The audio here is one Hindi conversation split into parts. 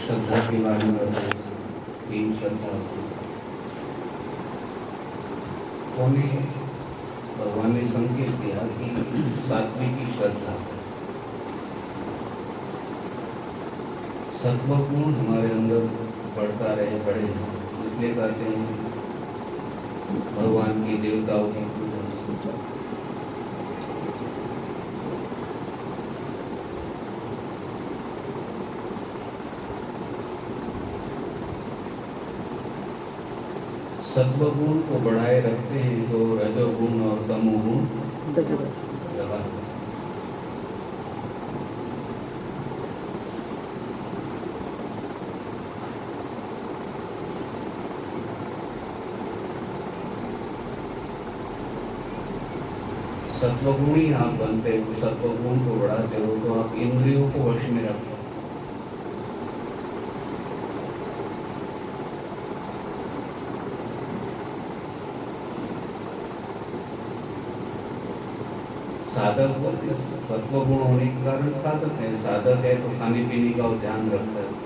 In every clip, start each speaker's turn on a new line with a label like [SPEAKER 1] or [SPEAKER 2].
[SPEAKER 1] श्रद्धा के बारे में बताइए। तीन श्रद्धा उन्होंने भगवान ने संकेत दिया कि सात्विक की श्रद्धा, सत्वगुण हमारे अंदर बढ़ता रहे, बढ़े, इसलिए करते हैं भगवान की, देवताओं की पूजा। सत्वगुण को बढ़ाए रखते हैं तो रजोगुण और तमोगुण दबा। सत्वगुण ही आप बनते हो, सत्वगुण को बढ़ाते हो तो आप इंद्रियों को वश में रखते हो। साधक बोलते सत्वगुण होने के कारण साधक है। साधक है तो खाने पीने का ध्यान रखता है।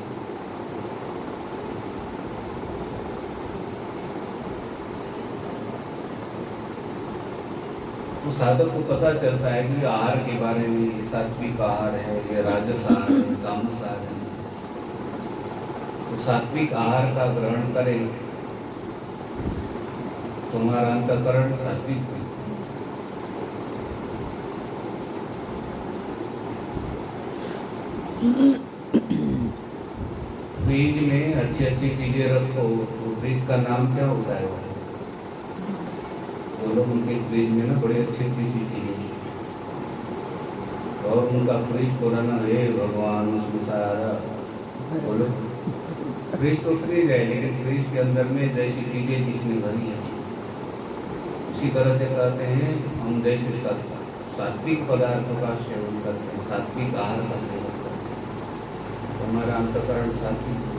[SPEAKER 1] तो साधक को पता चलता है कि आहार के बारे में, सात्विक आहार है या राजस आहार है, तामस आहार है। तो सात्विक आहार का ग्रहण करें तो हमारा अंतःकरण सात्विक। फ्रिज में अच्छी अच्छी चीजें रखो तो फ्रिज का नाम क्या होता है? वो लोग उनके फ्रिज में ना बड़ी अच्छी अच्छी चीजें, और उनका फ्रिज पुराना है, भगवान उसमें सारा बोलो। फ्रिज तो फ्रिज है, लेकिन फ्रिज के अंदर में जैसी चीजें जिसने भरी है, उसी तरह से कहते हैं हम जैसे सात्विक पदार्थों का सेवन करते हैं, सात्विक आहार का सेवन करते हैं, हमारा अंतःकरण सात्विक।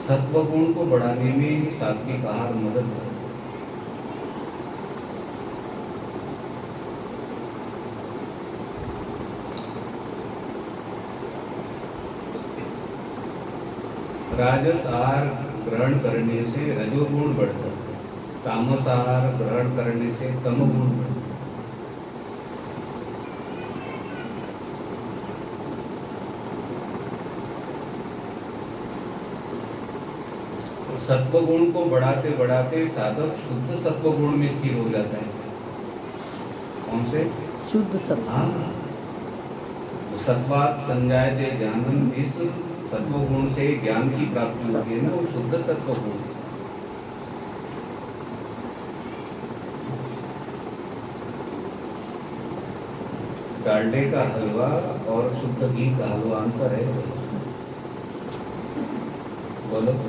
[SPEAKER 1] सत्वगुण को बढ़ाने में सात्विक आहार मदद करता है। राजस आहार ग्रहण करने से रजोगुण बढ़ता है, तामस आहार ग्रहण करने से तमोगुण बढ़ता है। सत्वगुण को बढ़ाते बढ़ाते साधक शुद्ध सत्वगुण में स्थिर हो जाता है। कौन से?
[SPEAKER 2] शुद्ध सत्व।
[SPEAKER 1] सत्वात् संजायते ज्ञानम, इस सत्वगुण से ज्ञान की प्राप्ति होती है ना, वो शुद्ध सत्वगुण। डालडे का हलवा और शुद्ध घी का हलवा अंतर है, बोलो।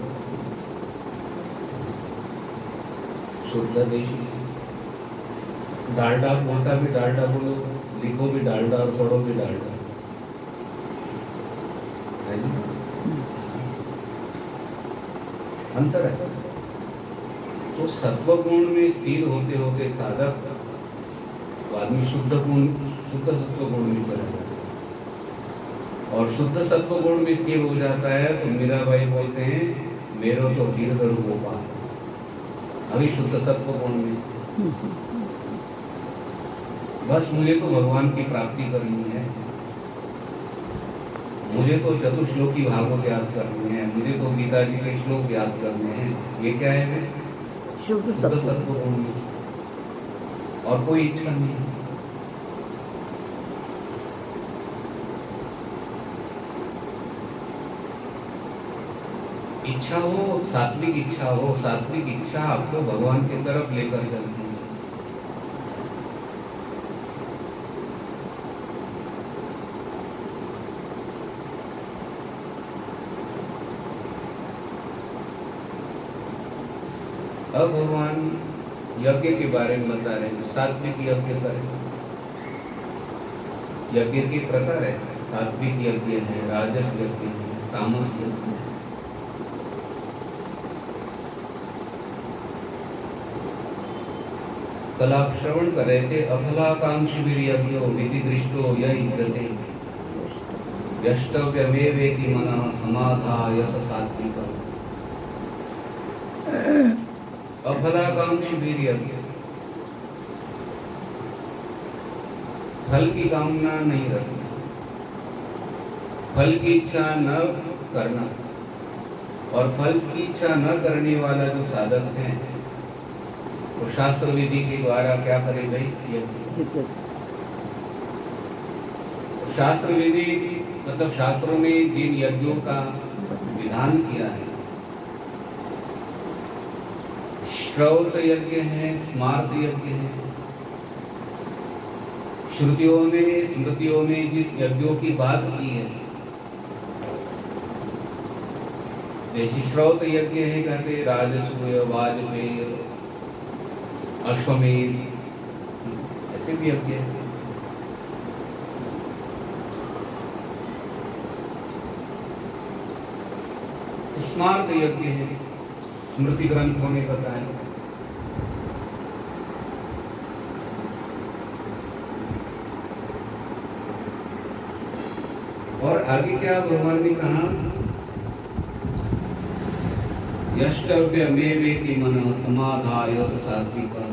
[SPEAKER 1] शुद्ध देशी डालडा, बोलता भी डालडा बोलो, लिखो भी डालडा और पढ़ो भी डालडा, अंतर है। तो सत्वगुण में स्थिर होते होते साधक तो आदमी शुद्ध सत्वगुण में चला जाता है, और शुद्ध सत्वगुण में स्थिर हो जाता है तो मीराबाई बोलते हैं मेरो तो गिरधर गोपाल, अभी शुद्ध सत्वगुण में। बस मुझे तो भगवान की प्राप्ति करनी है, मुझे तो चतुश्लोकी भागवत याद करनी है, मुझे तो गीता जी के श्लोक याद करने हैं। ये क्या है?
[SPEAKER 2] शुद्ध
[SPEAKER 1] सत्वगुण में, और कोई इच्छा नहीं। इच्छा हो, सात्विक इच्छा हो, सात्विक इच्छा आपको भगवान की तरफ लेकर चलती है। अब भगवान यज्ञ के बारे में बता रहे हैं। सात्विक यज्ञ करें। यज्ञ के प्रकार है, सात्विक यज्ञ है, राजस यज्ञ है, तामस यज्ञ है। कल आप श्रवण कर रहे थे, अफलाकांक्षी वीर्यज्ञो विधि दृष्टो यज्ञते। यष्टव्यमेवेति मनः समाधाय स सात्विकः। अफलाकांक्षी वीर्यज्ञ, फल की कामना नहीं रखना, फल की इच्छा न करना, और फल की इच्छा न करने वाला जो साधक है वो शास्त्र विधि के द्वारा क्या करे भाई? यज्ञ। शास्त्र विधि मतलब शास्त्रों में जिन यज्ञों का विधान किया है, श्रौत यज्ञ है, स्मार्त यज्ञ है। स्मृतियों में जिस यज्ञों की बात की है, जैसे श्रौत यज्ञ है, कहते राजसूय, वाजपेय, अश्वमेध, ऐसे भी यज्ञ है। स्मार्त यज्ञ है, स्मृति ग्रंथों ने बताया। और आगे क्या भगवान ने कहा? यष्टव्यमेवेति मनः समाधाय स सात्विकः।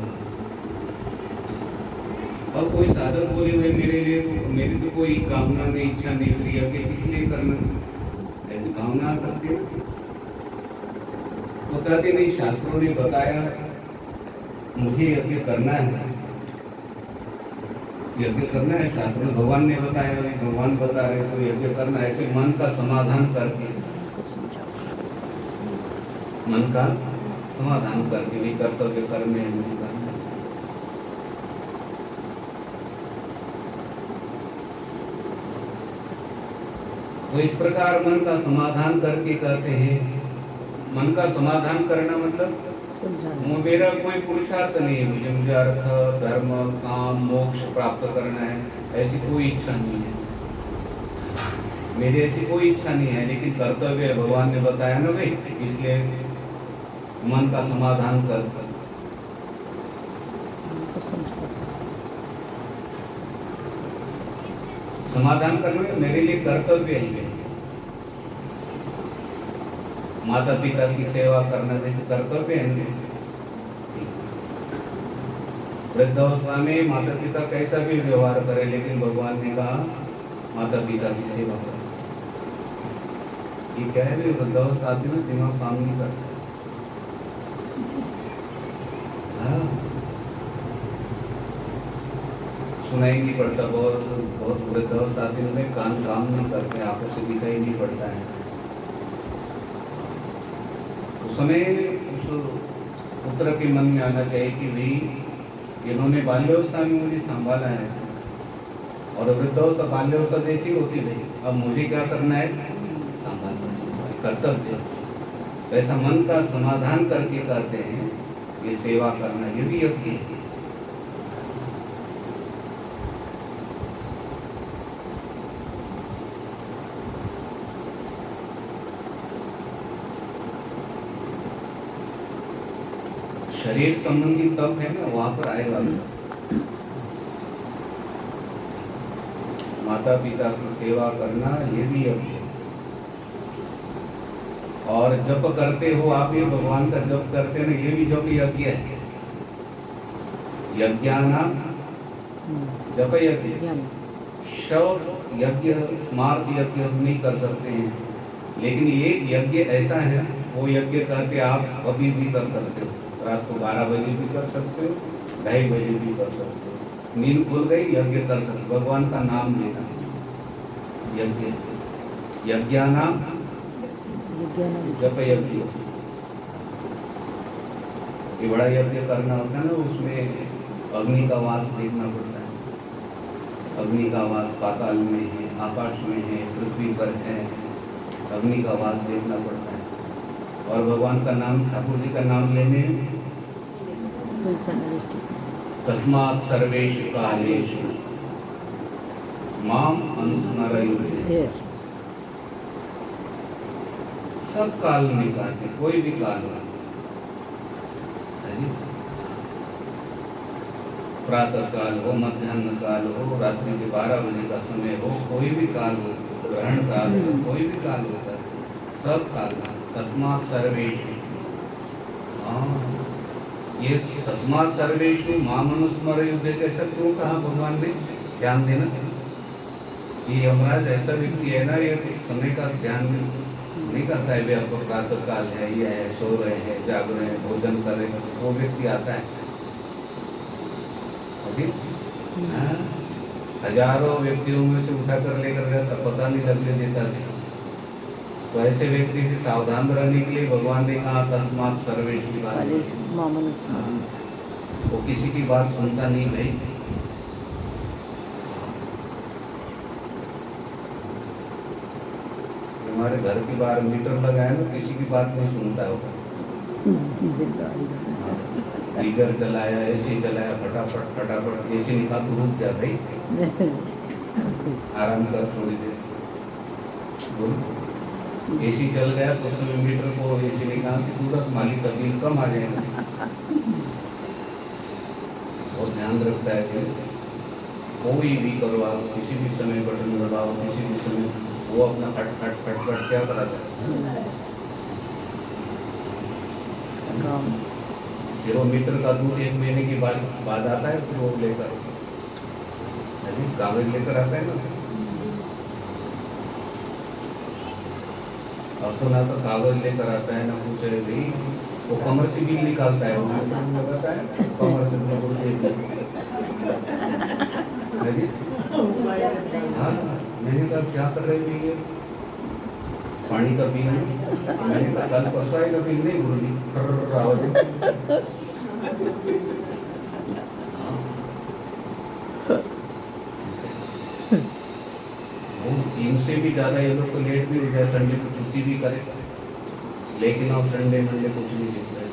[SPEAKER 1] अब कोई साधक बोले भाई मेरी तो कोई कामना नहीं, इच्छा नहीं हो रही, यज्ञ किस लिए करना? ऐसी कामना आ सकती है? तो कहते नहीं, शास्त्रों ने बताया मुझे यज्ञ करना है, यज्ञ करना है, शास्त्र में भगवान ने बताया, भगवान बता रहे तो यज्ञ करना। ऐसे मन का समाधान करके, मन का समाधान करके भी कर्तव्य करने नहीं करना। तो इस प्रकार मन का समाधान करके कहते हैं, मन का समाधान करना मतलब मेरा कोई पुरुषार्थ नहीं है, मुझे अर्थ, धर्म, काम, मोक्ष प्राप्त करना है, ऐसी कोई इच्छा नहीं है, मेरी ऐसी कोई इच्छा नहीं है, लेकिन कर्तव्य भगवान ने बताया ना भाई, इसलिए मन का समाधान कर। समाधान करना मेरे लिए कर्तव्य है। माता पिता की सेवा करना जैसे कर्तव्य है। वृद्धावस्था में माता पिता कैसा भी व्यवहार करे, लेकिन भगवान ने कहा माता पिता की सेवा करो। ये क्या है? वृद्धावस्था आती ना, दिमाग काम नहीं करता। सुनाई नहीं पड़ता, बहुत वृद्धावस्था आती है, कान काम नहीं करते, आंखों से दिखाई नहीं पड़ता है। उस समय उस पुत्र के मन में आना चाहिए कि भाई इन्होंने बाल्यावस्था में मुझे संभाला है, और वृद्धावस्था बाल्यावस्था जैसी होती है, अब मुझे क्या करना है? संभालना, कर्तव्य। ऐसा मन का समाधान करके कहते हैं ये सेवा करना, ये भी यज्ञ है। शरीर संबंधी तप है ना, वहां पर आएगा। माता पिता की सेवा करना ये भी यज्ञ है। और जप करते हो आप, ये भगवान का जप करते ना, ये भी जप यज्ञ है। यज्ञानाम जप यज्ञ, शौच यज्ञ, स्मार्त यज्ञ हम नहीं कर सकते हैं, लेकिन एक यज्ञ ऐसा है, वो यज्ञ करके आप कभी भी कर सकते हो। रात को 12 बजे भी कर सकते हो, 2:30 बजे भी कर सकते हो। नींद खुल गई, यज्ञ कर सकते हो, भगवान का नाम लेना यज्ञ। यज्ञानाम जप यज्ञ, ये बड़ा यज्ञ करना होता है ना, उसमें अग्नि का वास देखना पड़ता है। अग्नि का वास पाताल में है, आकाश में है, पृथ्वी पर है, अग्नि का वास देखना पड़ता है। और भगवान का नाम, ठाकुर जी का नाम लेने, तस्मात् सर्वेषु कालेषु माम अनुस्मरयुर्ते। सब काल में कहते, कोई भी काल में। प्रातः काल हो, मध्याह्न काल हो, रात्रि के 12 बजे का समय हो, कोई भी काल हो, ग्रहण काल हो, कोई भी काल होता है, सब काल में तस्मात् सर्वेषु। हाँ, ये तस्मात् सर्वेषु मामनुस्मरेयुः कैसा क्यों कहा भगवान ने? ध्यान देना, ये यमराज ऐसा व्यक्ति है ना, ये समय का ध्यान नहीं करता है। वे आपको प्रातः काल है, ये है, सो रहे हैं, जाग रहे हैं, भोजन कर रहे हैं, वो व्यक्ति आता है अभी। हाँ, हजारों व्यक्तियों में से उठा कर लेकर गया तब पता नहीं लगने देता था। तो ऐसे व्यक्ति से सावधान रहने के लिए भगवान ने कहा तस्मात् सर्वेषु कालेषु मामनुस्मरेयुः। वो किसी की बात सुनता नहीं भाई। हमारे घर के बाहर मीटर लगाए ना, किसी की बात नहीं सुनता होगा। गीजर चलाया, एसी चलाया, फटाफट फटाफट एसी निकाल तो रुक जा भाई, आराम कर थोड़ी देर। एसी चल गया तो समय मीटर को एसी निकाल के तुरंत मालिक का बिल कम आ जाएगा। और ध्यान रखता है कि कोई भी करो आप, किसी भी समय बटन दबाओ, किसी भी समय, वो अपना फट फट फट फट क्या कराता है। फिर वो मीटर का दूध 1 महीने के बाद आता है, फिर वो लेकर कागज लेकर आता है ना। अब तो ना तो कागज लेकर आता है ना कुछ है भाई, वो कमर से बिल निकालता है, वो लगाता है कमर से हाँ, मैंने कहा क्या कर रहे हैं ये, पानी का बिल? मैंने कहा कल परसों आएगा बिल, नहीं गुरुजी वो 3 से भी ज़्यादा ये लोग को लेट भी हो जाए, संडे को छुट्टी भी करे, लेकिन अब संडे मंडे कुछ नहीं दिखता है।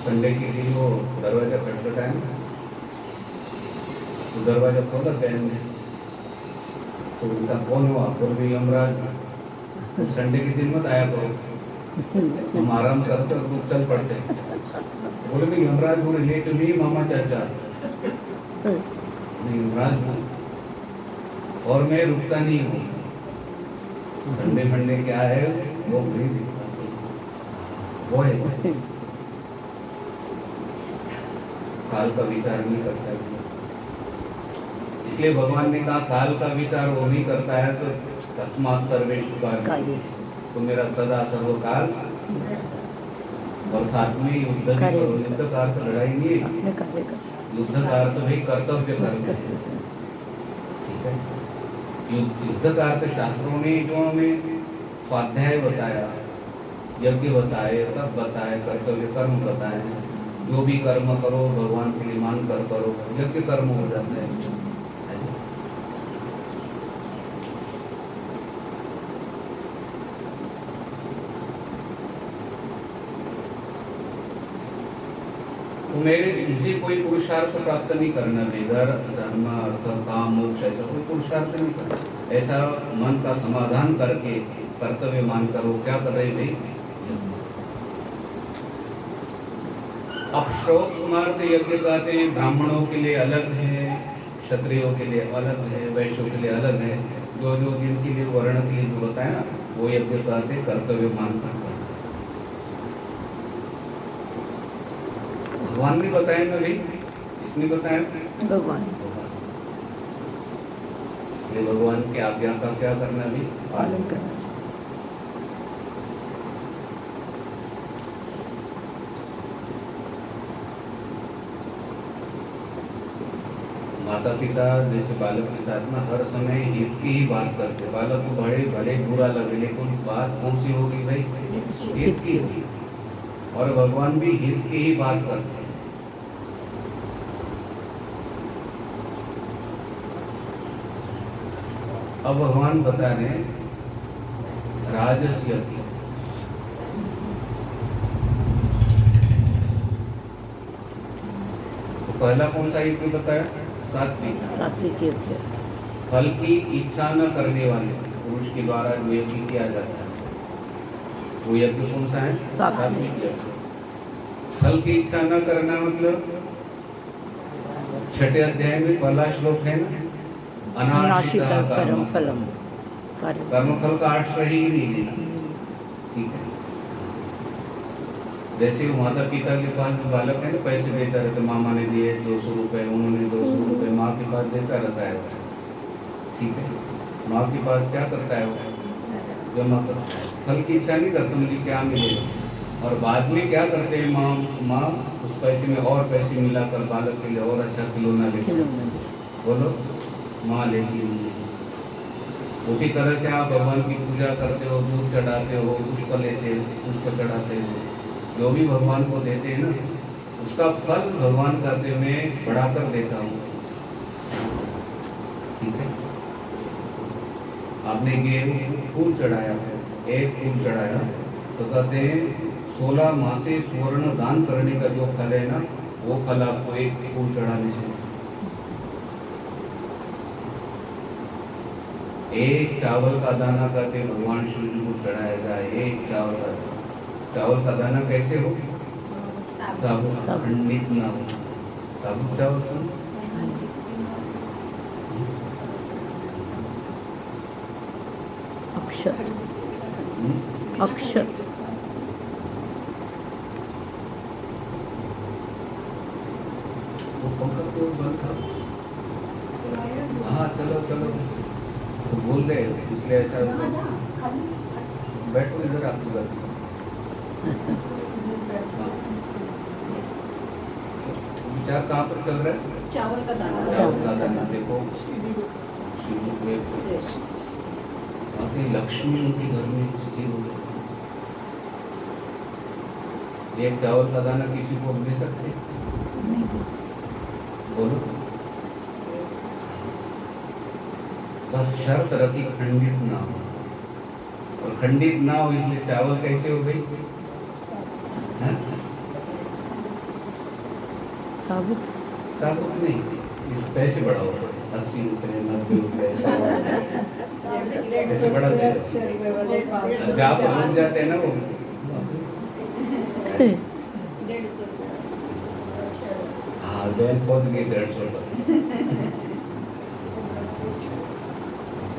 [SPEAKER 1] संडे के दिन वो दरवाजा खटखटाए ना, तो दरवाजा खोला बहन ने, तो उनका कौन हुआ? बोल भी यमराज, संडे के दिन मत आया करो, हम आराम करते और चल पड़ते। बोले भी यमराज बोले लेट नहीं मामा चाचा, यमराज हूँ और मैं रुकता नहीं हूँ। संडे मंडे क्या है वो नहीं दिखता, वो है काल का विचार नहीं करता है। इसलिए भगवान ने कहा काल का विचार वो नहीं करता है तो तस्मात् सर्वेषु कालेषु, तो मेरा सदा सर्वकाल। और साथ में युद्ध भी करो। युद्ध का अर्थ लड़ाई नहीं है, युद्ध का अर्थ भाई कर्तव्य करना है, ठीक है। युद्ध का अर्थ शास्त्रों ने जो हमें स्वाध्याय बताया, यज्ञ बताए, तप बताए, कर्तव्य कर्म बताए, जो भी कर्म करो भगवान के लिए मान कर करो, यज्ञ कर्म हो जाता है। मुझे कोई पुरुषार्थ प्राप्त नहीं करना, बेघर धर्म अर्थ काम मोक्ष ऐसा कोई पुरुषार्थ नहीं करना, ऐसा मन का समाधान करके कर्तव्य मान करो। क्या कर रहे भाई? अब श्रोत स्मार्त यज्ञ कहते हैं, ब्राह्मणों के लिए अलग है, क्षत्रियों के लिए अलग है, वैश्यों के लिए अलग है, जो जो जिनके लिए वर्ण के लिए जो बताया वो यज्ञ कहते हैं कर्तव्य मान कर। भगवान ने बताया ना भाई, किसने बताया? भगवान। ये भगवान की आज्ञा का क्या करना भी? पालन करना। माता पिता जैसे बालक के साथ में हर समय हित की ही बात करते, बालक को बड़े भले बुरा लगे लेकिन बात कौन सी होगी भाई? हित की होगी। और भगवान भी हित की ही बात करते हैं। अब भगवान बता रहे राजस यज्ञ, तो पहला कौन सा यज्ञ बताया? सात्विक। सात्विक यज्ञ, फल की इच्छा न करने वाले पुरुष के द्वारा जो यज्ञ किया जाता है, वो यज्ञ कौन सा है?
[SPEAKER 2] सात्विक।
[SPEAKER 1] यज्ञ। फल की इच्छा न करना मतलब 6 अध्याय में पहला श्लोक है ना,
[SPEAKER 2] अनाशिता कर्म फलम।
[SPEAKER 1] कर्मफल का आश्रय ही नहीं लेना। ठीक है, जैसे वो माता पिता के पास जो बालक है ना, पैसे देता रहता, मामा ने दिए 200 रुपये, उन्होंने 200 रुपये, माँ के पास देता रहता है। ठीक है, माँ के पास क्या करता है वो? जमा करता है। फल की इच्छा नहीं करता मुझे क्या मिलेगा, और बाद में क्या करते हैं माँ उस पैसे में और पैसे मिलाकर बालक के लिए और अच्छा खिलौना लेती है। बोलो, माँ लेती है। उसी तरह से आप भगवान की पूजा करते हो, दूध चढ़ाते हो, पुष्प लेते हो, पुष्प चढ़ाते हो, जो भी भगवान को देते हैं ना, उसका फल भगवान कहते मैं बढ़ाकर देता हूँ। ठीक है, आपने गेहूं फूल चढ़ाया, एक फूल चढ़ाया, तो कहते हैं 16 मासे स्वर्ण दान करने का जो फल है ना, वो फल आपको एक फूल चढ़ाने से। एक चावल का दाना कहते भगवान शिव जी को चढ़ाया जाए। एक चावल का दाना कैसे हो? साबुत, खंडित ना हो। साबुत चावल सुन,
[SPEAKER 2] अक्षर अक्षर
[SPEAKER 1] वो पंखा क्यों बंद था? हाँ चलो चलो, तो बोल रहे इसलिए ऐसा। बैठो इधर, आपको गलती। विचार कहाँ पर चल रहा है?
[SPEAKER 3] चावल का दाना।
[SPEAKER 1] चावल का दाना देखो, लक्ष्मी उनके घर में स्थिर हो गई। एक चावल का दाना किसी को दे सकते? बोलो, बस शर्त रखी खंडित ना हो, और खंडित ना हो इसलिए चावल कैसे हो गई?
[SPEAKER 2] साबुत
[SPEAKER 1] साबुत नहीं, इस पैसे बढ़ाओ, 80 रुपये, 90 रुपये, ऐसे बढ़ा देते। जहाँ पर रुक जाते हैं ना वो, हाँ बैल पहुँच गई 150 तक।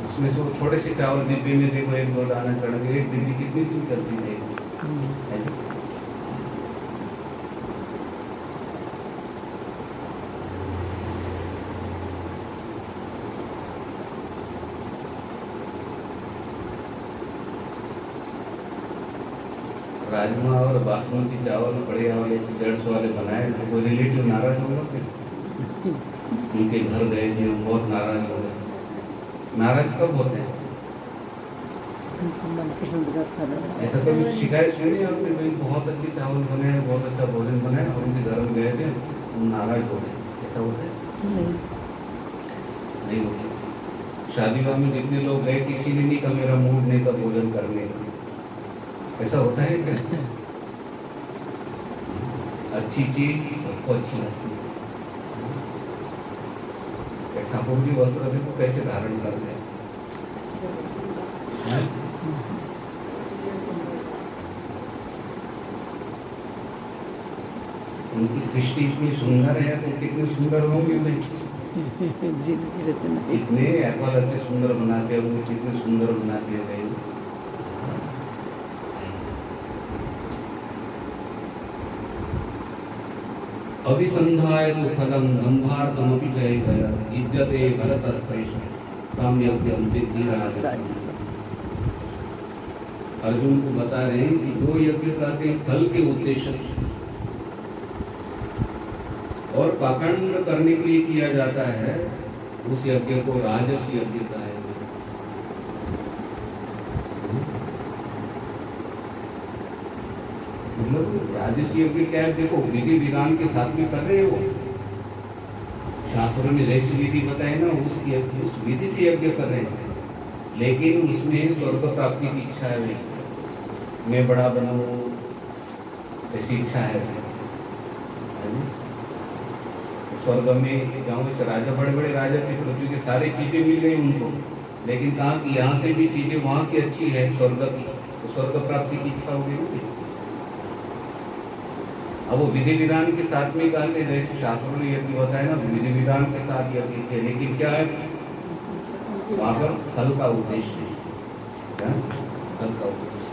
[SPEAKER 1] उसमें से वो छोटे से चावल डिब्बे में देखो, 1-2 दाना चढ़ गए, एक डिब्बी कितनी दूर चलती है? राजमा और बासमती चावल बढ़िया वाले 150 वाले बनाए, तो कोई रिलेटिव नाराज होगा फिर? उनके घर गए थे, बहुत नाराज हो गए। नाराज कब होते हैं? ऐसा कभी शिकायत सुनी आपने? भाई बहुत अच्छे चावल बने हैं, बहुत अच्छा भोजन बना है, और उनके घर में गए थे, वो नाराज हो गए, ऐसा होता है? नहीं होता। शादी विवाह में जितने लोग गए, किसी ने नहीं कहा मेरा मूड नहीं था भोजन करने का, ऐसा होता है क्या? अच्छी चीज सबको अच्छी लगती है। ठाकुर जी वस्त्र देखो कैसे धारण करते हैं, उनकी सृष्टि इतनी सुंदर है, तो कितने सुंदर होंगे भाई। इतने एप्पल अच्छे सुंदर बनाते हैं, उनको कितने सुंदर बनाते हैं भाई। अभिसंधाय तो फलम दंभार्थमपि जयकर इज्जते भरतस्तेषु काम्यज्ञं विद्धिराज। अर्जुन को बता रहे हैं कि जो यज्ञ करते हैं फल के उद्देश्य से और पाखंड करने के लिए किया जाता है, उस यज्ञ को राजस यज्ञ कहा है। मतलब राजस यज्ञ क्या है? देखो विधि विधान के साथ में कर रहे हो, शास्त्रों में जैसी विधि बताए ना, उस विधि से यज्ञ कर रहे हैं, लेकिन उसमें स्वर्ग प्राप्ति की इच्छा है, मैं बड़ा बनूं ऐसी इच्छा है। स्वर्ग में जाऊँ, इस राजा, बड़े बड़े राजा थे पृथ्वी के, सारी चीजें मिल गई उनको, लेकिन कहा कि यहाँ से भी चीजें वहाँ की अच्छी है स्वर्ग की, तो स्वर्ग प्राप्ति की इच्छा होगी ना। अब वो विधि विधान के साथ में कहते हैं, जैसे शास्त्रों ने यज्ञ बताया ना, विधि विधान के साथ यज्ञ किया, लेकिन क्या है वहाँ पर फल का उद्देश्य है, फल का उद्देश्य।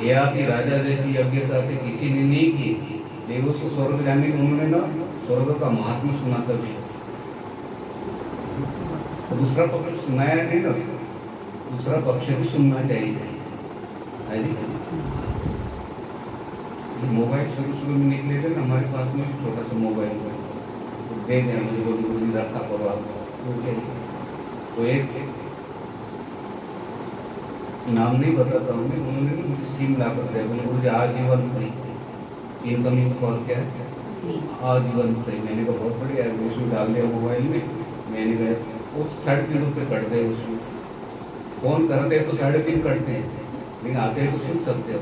[SPEAKER 1] ययाति राजा जैसी यज्ञ करते किसी ने नहीं की, लेकिन उसको स्वर्ग जाने के उन्होंने ना स्वर्ग का महात्मा सुना कभी, दूसरा पक्ष सुनाया नहीं ना, दूसरा पक्ष भी सुनना चाहिए है जी। मोबाइल शुरू में निकले थे ना, हमारे पास में छोटा सा मोबाइल दे दिया मुझे, गुरु जी रखा करो आप, तो एक नाम नहीं बताता हूँ मैं, उन्होंने मुझे सिम ला कर दिया, बोले गुरु जी आजीवन फ्री, इनकमिंग कॉल क्या है आजीवन फ्री। मैंने कहा बहुत बढ़िया है, उसमें डाल दिया मोबाइल में। मैंने कहा वो 3.5 रुपये कट गए उसमें, फोन करते हैं तो 3.5 कटते हैं, लेकिन आते हैं तो सुन सकते हो,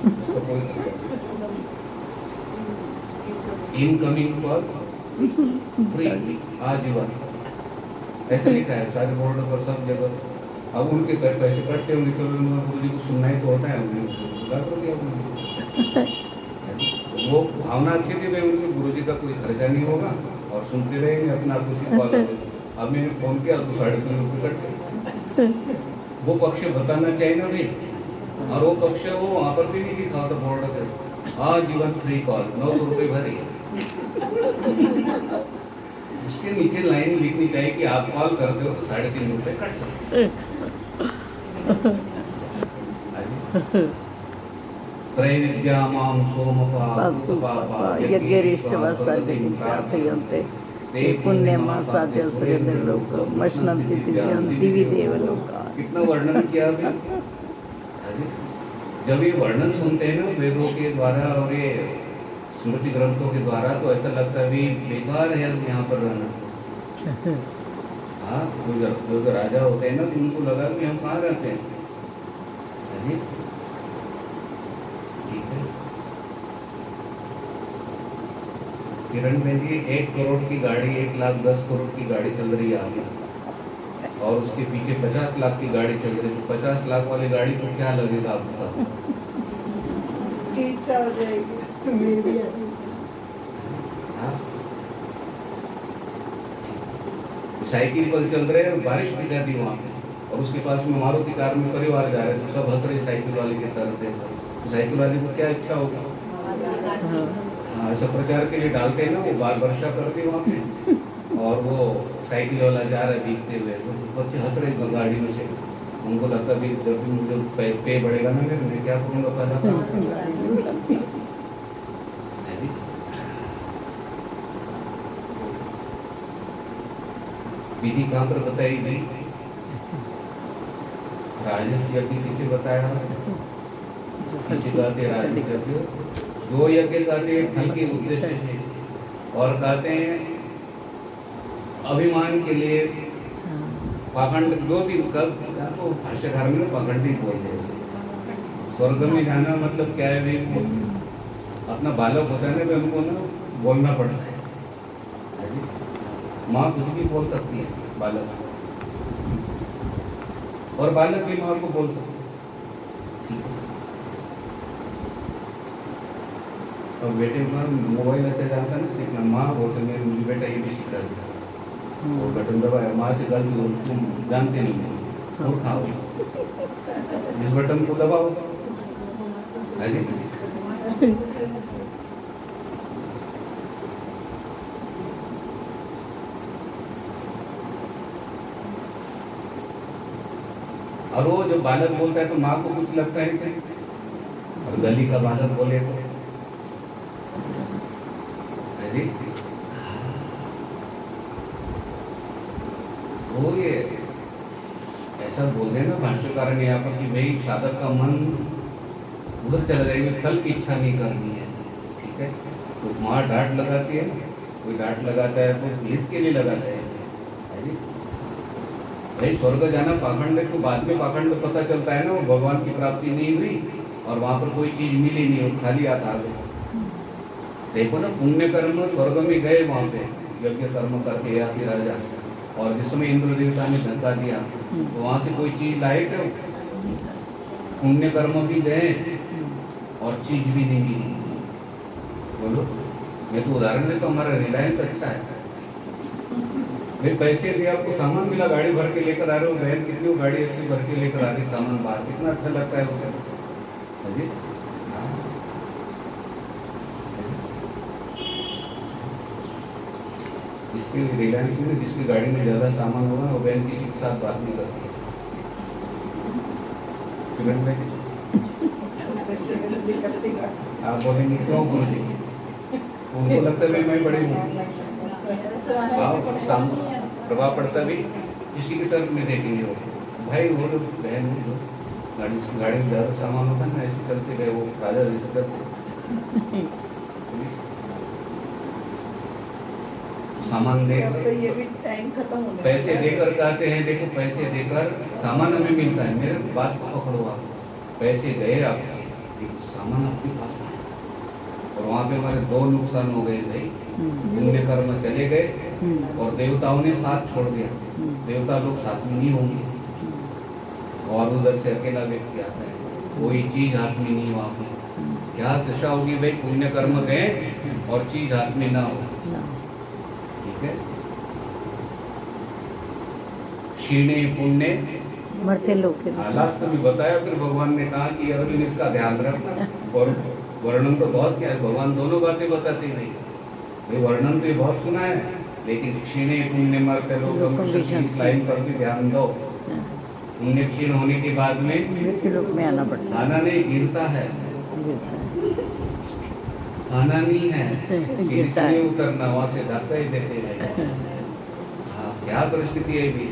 [SPEAKER 1] उसका कोई इनकमिंग कॉल फ्री आजीवन ऐसा लिखा है सारे बोर्ड पर सब जगह। अब उनके पैसे कटते होंगे तो गुरु जी को सुनना ही तो होता है, वो भावना अच्छी थी भाई, उनके गुरु जी का कोई खर्चा नहीं होगा और सुनते रहेंगे अपना कुछ कॉल। अब मैंने फोन किया तो 3.5 रुपये कट गए। वो पक्ष बताना चाहिए ना भाई, और वो पक्ष वो वहाँ पर भी नहीं लिखा था बोर्ड पर, आजीवन फ्री कॉल 900 रुपये भरे। उसके नीचे लाइन लिखनी चाहिए कि आप कॉल करते हो तो 3.5 रुपये कट सकते। त्रैविद्यामां सोमपा
[SPEAKER 2] यज्ञरिष्टवसर्गीयन्ते ते पुण्यमासाद्य सुरेंद्रलोक मश्नन्ति दिवि देवलोका।
[SPEAKER 1] कितना वर्णन किया अभी। जब ये वर्णन सुनते हैं ना वेदों के द्वारा और ये स्मृति ग्रंथों के द्वारा, तो ऐसा लगता है भी बेकार है यहाँ पर रहना। हाँ, जो राजा होते हैं ना, उनको लगा कि हम कहाँ रहते हैं। ठीक है, किरण में जी 1 करोड़ की गाड़ी, 1,10,00,000 करोड़ की गाड़ी चल रही है आगे, और उसके पीछे 50 लाख की गाड़ी चल रही है। तो 50 लाख वाली गाड़ी को क्या लगेगा आपका?
[SPEAKER 3] उसकी इच्छा हो जाएगी मेरी भी।
[SPEAKER 1] साइकिल पर चल रहे हैं, बारिश भी जाती वहाँ पे, और उसके पास में मारुति कार में परिवार जा रहे हैं, तो सब हंस रहे साइकिल वाले के तरफ देखकर। तो साइकिल वाले को क्या इच्छा होगा? हाँ, ऐसा प्रचार के लिए डालते हैं ना, वो बार वर्षा करती वहाँ पे, और वो साइकिल वाला जा रहा है भीगते हुए, तो बच्चे हंस रहे गाड़ी में से। उनको लगता भी जब भी मुझे पे बढ़ेगा ना मेरे, मैं क्या करूँगा पैदा। विधि कहाँ पर बताई गई? राजस यज्ञ किसे बताया? किसी कहते हैं राजस यज्ञ, जो यज्ञ कहते हैं फल के उद्देश्य से, और कहते हैं अभिमान के लिए, पाखंड जो भी कल तो भाष्यकार में पाखंडी बोलते हैं। स्वर्ग में जाना मतलब क्या है भाई, अपना बालक होता है ना, तो हमको ना बोलना पड़ता है। माँ कुछ भी बोल सकती है बालक, और बालक भी माँ को बोल सकते है। और बेटे का मोबाइल अच्छा जानता है ना सीखना, माँ बोलते मेरे मुझे बेटा ये भी सीखा दिया, और बटन दबाया, माँ से गलती हो तुम जानते नहीं और खाओ, इस बटन को दबाओ है जी। और वो जो बालक बोलता है तो माँ को कुछ लगता है क्या? और गली का बालक बोले तो है जी। वो ये ऐसा बोल देना भाष्यकार ने यहाँ पर कि भाई साधक का मन उधर चला जाएगा, फल की इच्छा नहीं करनी है। ठीक है, तो माँ डांट लगाती है, कोई डांट लगाता है तो हित के लिए लगाता है जी। भाई स्वर्ग जाना पाखंड को बाद में पाखंड पता चलता है ना, वो भगवान की प्राप्ति नहीं हुई और वहाँ पर कोई चीज मिली नहीं और खाली हाथ आ गए। देखो ना, पुण्य कर्म स्वर्ग में गए, वहाँ पे यज्ञ कर्म करके आदि राजा, और जिस समय इंद्र देवता ने धक्का दिया तो वहाँ से कोई चीज लाए क्या? पुण्य कर्म भी गए और चीज भी नहीं मिली। बोलो, मैं तो उदाहरण देता हूँ, हमारा रिलायंस अच्छा है, भाई पैसे दिए आपको सामान मिला, गाड़ी भर के लेकर आ रहे हो, बहन कितनी गाड़ी अच्छी भर के लेकर आ रही सामान बाहर, कितना अच्छा लगता है उसे। अजी जिसकी रिलायंस में जिसकी गाड़ी में ज्यादा सामान होगा वो बहन किसी के साथ बात नहीं करती है। किरण भाई आप बोलेंगे क्यों बोलेंगे, उनको लगता है मैं बड़ी हूँ, प्रभाव पड़ता भी किसी की तरफ में देखेंगे वो भाई, वो लोग बहन हो जो गाड़ी में ज़्यादा सामान होता है ना, ऐसे चलते गए वो राजा जैसे चलते सामान दे,
[SPEAKER 3] तो ये भी टाइम खत्म होने
[SPEAKER 1] पैसे देकर कहते हैं देखो पैसे देकर सामान हमें मिलता है, मेरे बात को पकड़ो आप, पैसे गए आपके, सामान आपके पास आया और वहाँ पे हमारे दो नुकसान हो गए भाई, पुण्य कर्म चले गए और देवताओं ने साथ छोड़ दिया, देवता लोग साथ में नहीं होंगे और उधर से अकेला व्यक्ति आता है, कोई चीज हाथ में नहीं वहाँ पे, क्या दशा होगी भाई, पुण्य कर्म गए और चीज हाथ में ना हो। ठीक है, क्षीणे पुण्य
[SPEAKER 2] मरते लोग के
[SPEAKER 1] लास्ट में भी बताया, फिर भगवान ने कहा कि अर्जुन इसका ध्यान रखना, और वर्णन तो बहुत क्या है, भगवान दोनों बातें बताते नहीं, भाई वर्णन तो बहुत सुना है, लेकिन क्षीणे पुण्य मरते लोग इस लाइन पर भी ध्यान दो, पुण्य क्षीण होने के बाद में
[SPEAKER 2] मृत्यु लोक में आना पड़ता है,
[SPEAKER 1] आना नहीं गिरता है, आना नहीं है, सीढ़ी से नहीं उतरना, वहां से धक्का ही देते रहे। हाँ, क्या परिस्थिति है भी,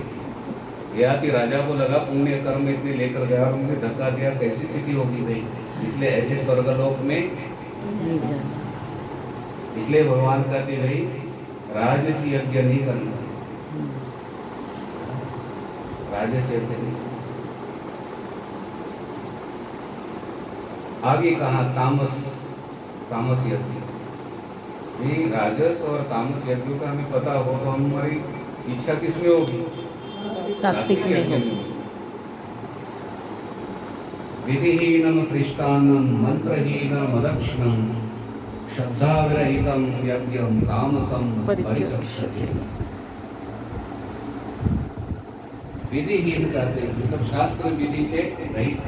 [SPEAKER 1] यह राजा को लगा पुण्य कर्म इसने लेकर गया और उन्हें धक्का दिया, कैसी स्थिति होगी भाई, इसलिए ऐसे स्वर्गलोक में, इसलिए भगवान कहते भाई राजस यज्ञ नहीं करना, राजस यज्ञ नहीं। आगे कहा तामस यज्ञ, ये राजस और तामस यज्ञों का हमें पता हो तो हमारी इच्छा किसमें होगी,
[SPEAKER 2] सात्विक में होगी।
[SPEAKER 1] विधिहीनम कृष्टान्नम मंत्रहीनम अदक्षिणम श्रद्धाविरहितम यज्ञम तामसम परिचक्षते। विधिहीन कहते हैं मतलब शास्त्र विधि से रहित,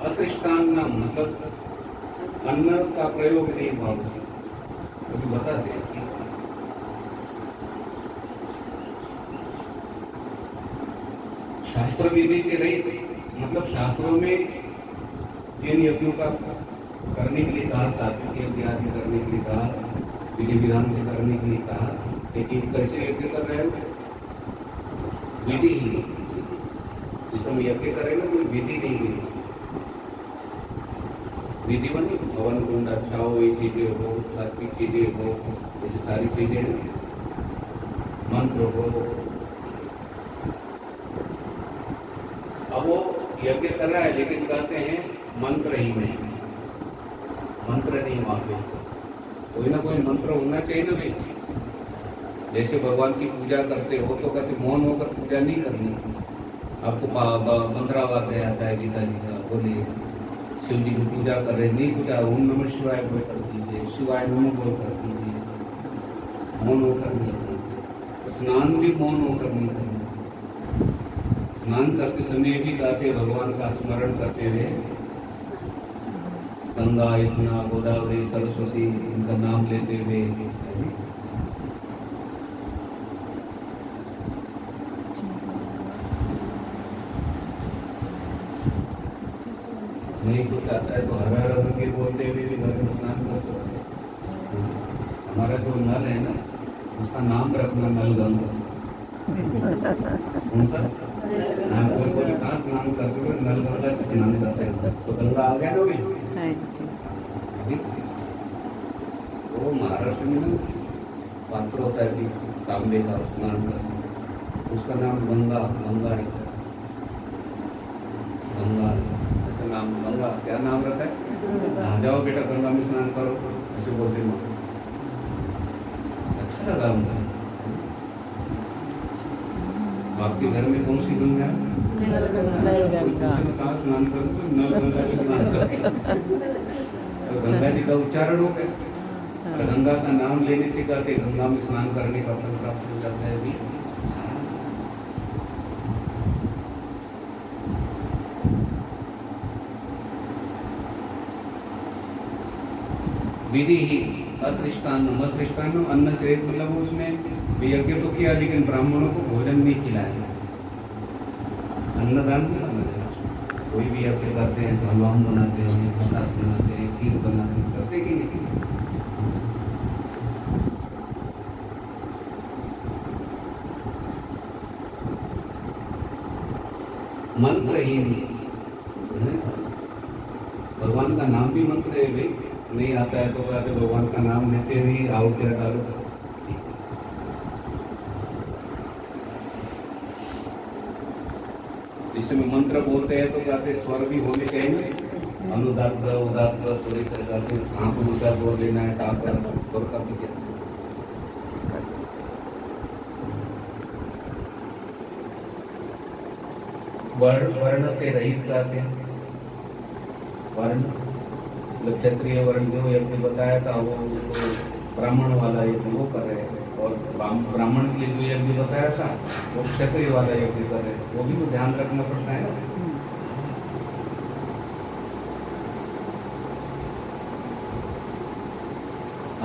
[SPEAKER 1] अकृष्टान्नम मतलब अन्न का प्रयोग नहीं भाव से, तो बताते हैं शास्त्र विधि से रहित मतलब शास्त्रों में जिन यज्ञों का करने के लिए कहा, सात्विक यज्ञ आदि करने के लिए कहा, विधि विधान से करने के लिए कहा, लेकिन कैसे यज्ञ कर रहे हो, विधि ही, जिस हम यज्ञ कर रहे हैं ना कोई विधि नहीं है, विधि बनी भवन कुंड अच्छा हो, ये चीजें हो, सात्विक चीजें हो, ऐसी सारी चीजें मंत्र हो। अब वो यज्ञ कर रहा है लेकिन कहते हैं मंत्र ही नहीं, मंत्र नहीं वहां पे, कोई ना कोई मंत्र होना चाहिए ना भाई, जैसे भगवान की पूजा करते हो तो कहते मौन होकर पूजा नहीं करनी, आपको मंत्रावाद आता है गीता जी का, बोलिए शिव जी की पूजा कर रहे नहीं पूजा, ओम नमः शिवाय बोल कर दीजिए, शिवाय नमः बोल कर दीजिए, मौन होकर नहीं करना, स्नान भी मौन होकर नहीं करना, स्नान करते समय भी कहते भगवान का स्मरण करते हुए, गंगा यमुना गोदावरी सरस्वती इनका नाम लेते हुए, नहीं कुछ आता है तो हर हर के बोलते हुए भी घर में स्नान कर सकते। हमारा जो नल है ना उसका नाम रखना नल गंगा, कौन सा नाम, कोई कोई कहाँ स्नान करते हुए नल गंगा से स्नान करते हैं, तो गंगा आ गया ना वो महाराष्ट्र में ना पात्र होता है कि तांबे का स्नान करना, उसका नाम गंगा, गंगा है, गंगा ऐसा नाम, गंगा क्या नाम रखा है, हाँ जाओ बेटा गंगा में स्नान करो ऐसे बोलते हैं, अच्छा लगा मुझे। आपके घर में कौन सी गंगा है?
[SPEAKER 2] नल गंगा।
[SPEAKER 1] कोई कहाँ स्नान करूँ तो नल गंगा से स्नान करूँ। तो गंगा जी का उच्चारण हो गया और गंगा का नाम लेने से कहते गंगा में स्नान करने का फल प्राप्त हो जाता है भी। विधि ही असृष्टान्नम अन्न से मतलब उसमें यज्ञ तो किया लेकिन ब्राह्मणों को भोजन नहीं खिलाया। अन्नदान नहीं अन्नदान कोई भी यज्ञ करते हैं तो हलवा बनाते हैं, प्रसाद बनाते हैं, खीर बनाते हैं, करते कि नहीं? मंत्रहीन भगवान का नाम भी मंत्र है भाई। नहीं आता है तो कहते भगवान का नाम लेते हुए आओ क्या डालो। इसमें मंत्र बोलते हैं तो कहते स्वर भी होने चाहिए। अनुदात उदात सूर्य कहते आंख ऊंचा बोल लेना है टापर स्वर का भी क्या वर्ण से रहित कहते हैं। वर्ण क्षत्रिय वर्ण जो यज्ञ बताया था वो तो ब्राह्मण वाला यज्ञ वो कर रहे हैं और ब्राह्मण के लिए जो यज्ञ बताया था वो क्षत्रिय वाला यज्ञ कर रहे हैं। वो भी तो ध्यान रखना पड़ता है ना।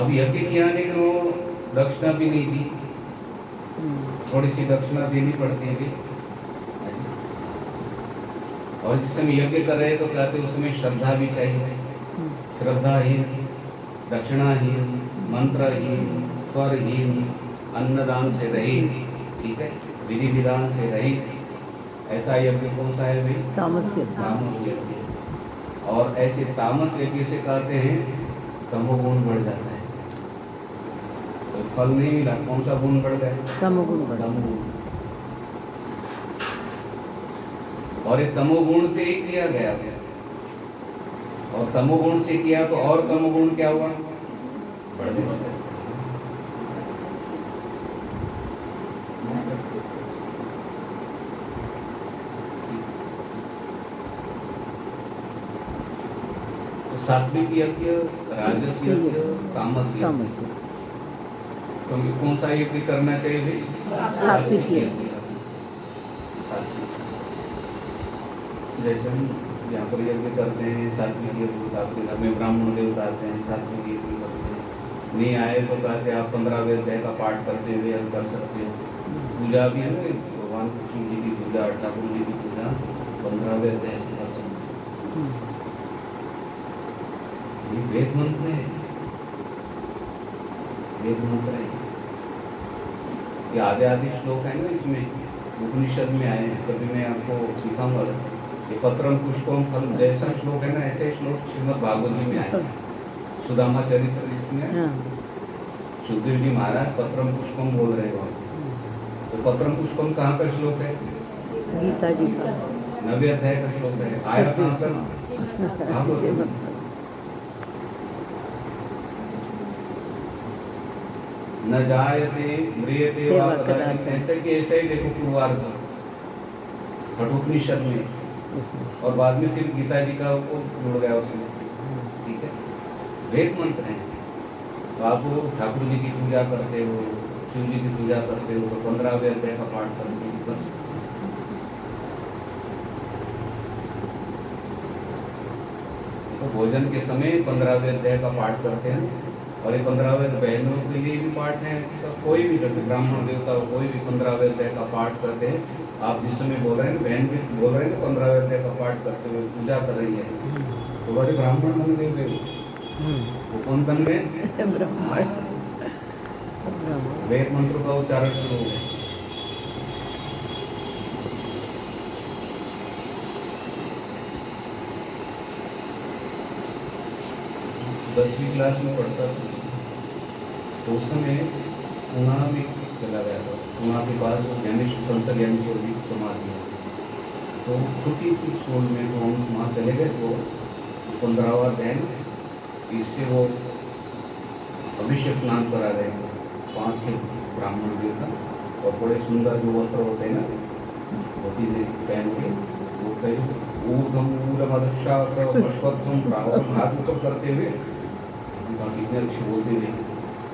[SPEAKER 1] अब यज्ञ किया लेकिन वो दक्षिणा भी नहीं दी। थोड़ी सी दक्षिणा देनी पड़ती है। और जिस समय यज्ञ कर रहे तो कहते उसमें श्रद्धा भी चाहिए। श्रद्धाहीन, दक्षिणाहीन, मंत्रहीन, स्वरहीन, अन्नदान से रहित, ठीक है, विधि विधान से रहित, ऐसा यज्ञ कौन सा है भाई?
[SPEAKER 2] तामस
[SPEAKER 1] यज्ञ। और ऐसे तामस यज्ञ से कहते हैं तमोगुण बढ़ जाता है। तो फल नहीं मिला, कौन सा गुण बढ़ गया?
[SPEAKER 2] तमोगुण बढ़।
[SPEAKER 1] तमोगुण। और ये तमोगुण से ही किया गया और तमोगुण से किया तो और तमोगुण क्या हुआ? बढ़ गया। तो सात्विक यज्ञ, राजस यज्ञ, तामस यज्ञ। तो कौन सा यज्ञ करना चाहिए भाई?
[SPEAKER 2] सात्विक यज्ञ।
[SPEAKER 1] जैसे हम यहाँ पर यज्ञ करते हैं सात्विक यज्ञ, आपके घर में ब्राह्मण देवता आते हैं सात्विक यज्ञ करते हैं। नहीं आए तो कहते आप 15 अध्याय का पाठ करते हुए हम कर सकते हो। पूजा भी है ना, भगवान कृष्ण जी की पूजा, ठाकुर जी की पूजा 15 अध्याय से कर सकते हैं। ये वेद मंत्र है, वेद मंत्र है। ये आधे आधे श्लोक है ना इसमें, उपनिषद में आए हैं। कभी मैं आपको दिखाऊंगा ये पत्रम पुष्पम फल जैसा श्लोक है ना, ऐसे श्लोक श्रीमद् भागवत जी में आए। सुदामा चरित्र जिसमें सुखदेव जी महाराज पत्रम पुष्पम बोल रहे हो। तो पत्रम पुष्पम कहाँ का श्लोक है?
[SPEAKER 2] गीता जी का
[SPEAKER 1] 90 अध्याय का श्लोक है। आया कहाँ पर? न जायते म्रियते वा कदाचित्। ऐसे कि ऐसे ही देखो पूर्वार्ध कठोपनिषद में और बाद में फिर गीता जी का वो जुड़ गया उसमें, ठीक है। वेद मंत्र हैं। तो आप ठाकुर जी की पूजा करते हो, शिव जी की पूजा करते हो तो 15 अध्याय का पाठ करते हो बस। तो भोजन के समय 15 अध्याय का पाठ करते हैं और ये 15 बहनों के लिए भी पाठ है। तो कोई भी करते, ब्राह्मण देवता हो कोई भी 15 अध्याय का पाठ करते हैं। आप जिस समय बोल रहे हैं बहन भी बोल रहे हैं ना 15 अध्याय का पाठ करते हुए पूजा कर रही है तो बड़े ब्राह्मण बन गए वे। वो कौन बन गए?
[SPEAKER 2] ब्राह्मण।
[SPEAKER 1] वेद मंत्र का उच्चारण शुरू हो गया। 10वीं क्लास में पढ़ता था तो उस समय पुणे में चला गया था। पुणे के पास वो ज्ञानेश्वर संत ज्ञानेश्वर जी समाधि है। तो छोटी सी स्कूल में तो हम वहाँ चले गए तो 15वां दिन इससे वो अभिषेक स्नान करा रहे थे 5 ब्राह्मण देवता और बड़े सुंदर जो वस्त्र होते हैं ना धोती से पहन के वो कहीं ऊर्धम ऊर्धमदशाक अश्वत्थम ब्राह्मण हाथ ऊपर करते हुए बाकी कितने अच्छे बोलते हुए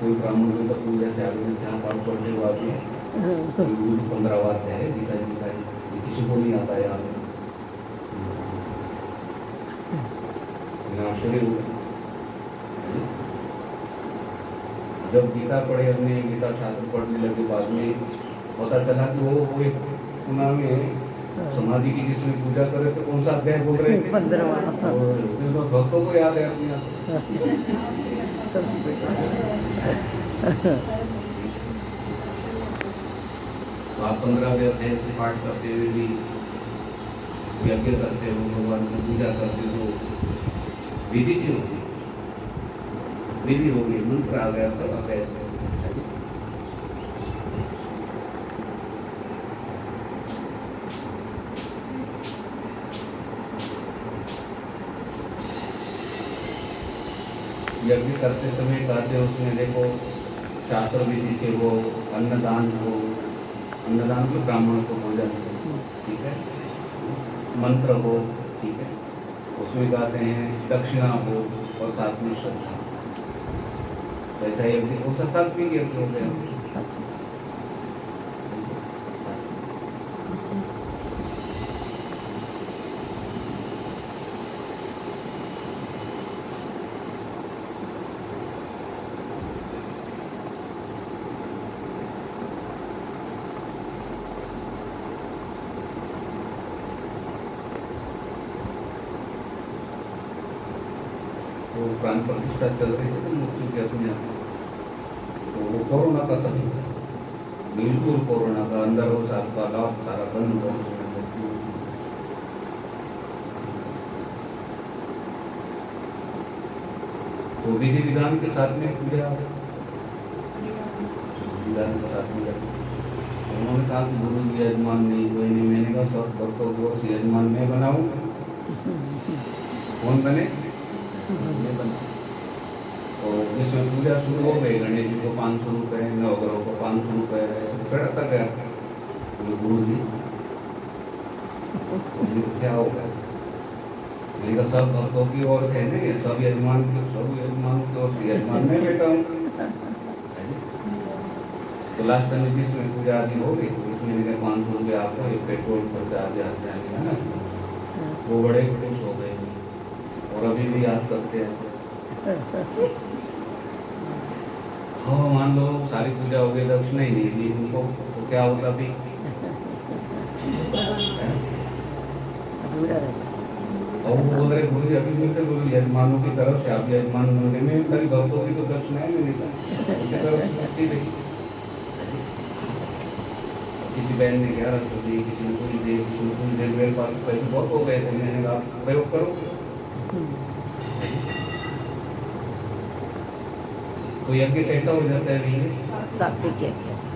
[SPEAKER 1] कोई ब्राह्मण को तो पूजा से आगे जहाँ पाठ पढ़ने को आती है 15 बात है गीता जी का ये किसी को नहीं आता है यहाँ पे आश्चर्य हुआ जब गीता पढ़े हमने गीता शास्त्र पढ़ने लगे बाद में पता चला कि वो एक पुना में समाधि की जिसमें पूजा करे तो कौन सा अध्याय बोल रहे थे
[SPEAKER 2] 15वां।
[SPEAKER 1] तो भक्तों को याद है अपने आप
[SPEAKER 2] सब
[SPEAKER 1] तो आप 15वें अध्याय से पाठ करते हुए भी यज्ञ करते हो भगवान की पूजा करते हो विधि से होगी विधि हो गई मंत्र आ गया सब आ गया यज्ञ करते समय कहते हो उसमें देखो शास्त्र विधि से हो अन्नदान को ब्राह्मण को भोजन हो ठीक है मंत्र हो ठीक है उसमें कहते हैं दक्षिणा हो और साथ में श्रद्धा वैसा यज्ञ वो सात्विक यज्ञ हो गया वो प्राण प्रतिष्ठा चल रही थी तो मृत्यु के अपने आप तो वो कोरोना का समय था बिल्कुल कोरोना का अंदर हो सबका लॉक सारा बंद हो तो विधि विधान के साथ में पूजा विधान के साथ में उन्होंने कहा कि गुरु जी यजमान नहीं कोई नहीं मैंने कहा सब भक्तों को यजमान मैं बनाऊं कौन बने और जिसमें पूजा शुरू हो गई गणेश जी को 500 रुपये नवग्रहों को 500 रुपये चढ़ाता गया गुरु जी क्या होगा मैंने कहा सब भक्तों की ओर से नहीं सब यजमान की ओर से यजमान में बैठा हूँ तो लास्ट टाइम जिसमें पूजा आदि हो गई तो इसमें मैंने 500 रुपये आपको एक पेट्रोल खर्चा आदि आ जाएंगे ना वो बड़े खुश हो गए और अभी भी याद करते हैं हाँ मान लो सारी पूजा हो गई दक्षिणा ही नहीं दी उनको तो क्या होता भी और वो बोल रहे गुरु जी अभी मिलते गुरु यजमानों की तरफ से आप यजमान होने में सारी भक्तों की तो दक्षिणा ही नहीं था किसी बहन ने 1100 दी किसी ने कोई दी किसी ने कोई दे मेरे पास पैसे बहुत हो गए थे मैंने कहा प्रयोग करो तो यज्ञ कैसा हो जाता है
[SPEAKER 2] सात्विक यज्ञ